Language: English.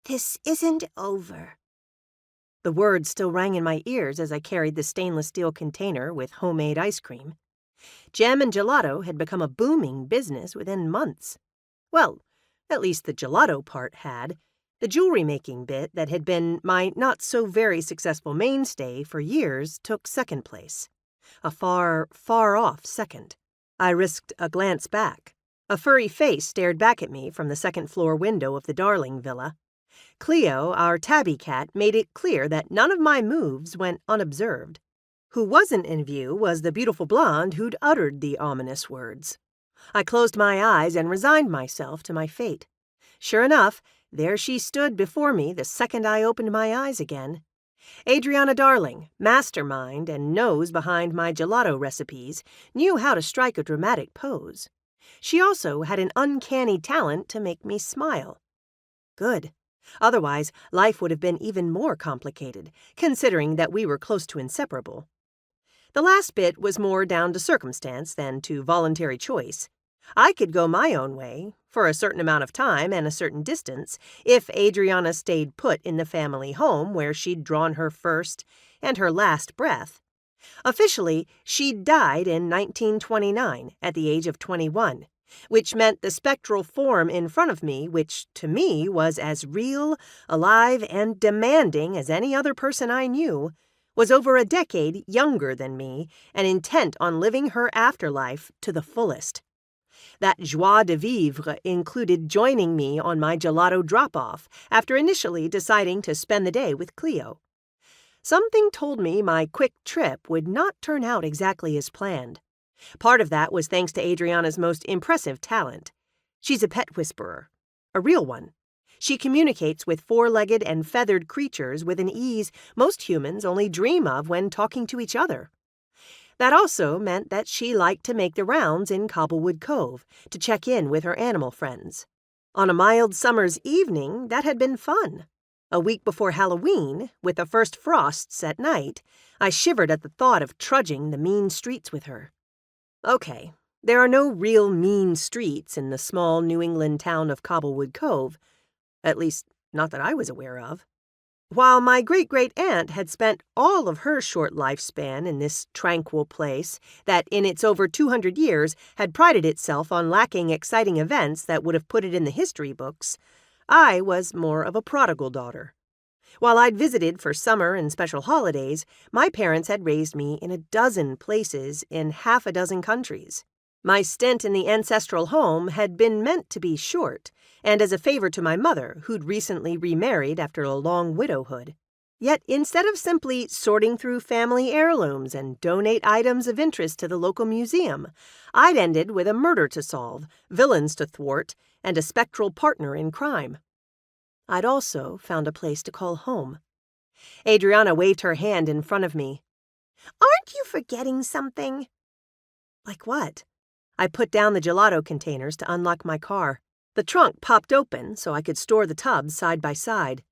This isn't over. The words still rang in my ears as I carried the stainless steel container with homemade ice cream. Jam and gelato had become a booming business within months. Well, at least the gelato part had. The jewelry-making bit that had been my not-so-very-successful mainstay for years took second place. A far, far-off second. I risked a glance back. A furry face stared back at me from the second-floor window of the Darling Villa. Cleo, our tabby cat, made it clear that none of my moves went unobserved. Who wasn't in view was the beautiful blonde who'd uttered the ominous words. I closed my eyes and resigned myself to my fate. Sure enough, there she stood before me the second I opened my eyes again. Adriana Darling, mastermind and nose behind my gelato recipes, knew how to strike a dramatic pose. She also had an uncanny talent to make me smile. Good. Otherwise, life would have been even more complicated, considering that we were close to inseparable. The last bit was more down to circumstance than to voluntary choice. I could go my own way, for a certain amount of time and a certain distance, if Adriana stayed put in the family home where she'd drawn her first and her last breath. Officially, she'd died in 1929 at the age of 21, which meant the spectral form in front of me, which to me was as real, alive, and demanding as any other person I knew, was over a decade younger than me and intent on living her afterlife to the fullest. That joie de vivre included joining me on my gelato drop-off after initially deciding to spend the day with Cleo. Something told me my quick trip would not turn out exactly as planned. Part of that was thanks to Adriana's most impressive talent. She's a pet whisperer, a real one. She communicates with four-legged and feathered creatures with an ease most humans only dream of when talking to each other. That also meant that she liked to make the rounds in Cobblewood Cove to check in with her animal friends. On a mild summer's evening, that had been fun. A week before Halloween, with the first frosts at night, I shivered at the thought of trudging the mean streets with her. Okay, there are no real mean streets in the small New England town of Cobblewood Cove, at least not that I was aware of. While my great-great-aunt had spent all of her short lifespan in this tranquil place that in its over 200 years had prided itself on lacking exciting events that would have put it in the history books, I was more of a prodigal daughter. While I'd visited for summer and special holidays, my parents had raised me in a dozen places in half a dozen countries. My stint in the ancestral home had been meant to be short, and as a favor to my mother, who'd recently remarried after a long widowhood. Yet instead of simply sorting through family heirlooms and donate items of interest to the local museum, I'd ended with a murder to solve, villains to thwart, and a spectral partner in crime. I'd also found a place to call home. Adriana waved her hand in front of me. "Aren't you forgetting something?" "Like what?" I put down the gelato containers to unlock my car. The trunk popped open so I could store the tubs side by side.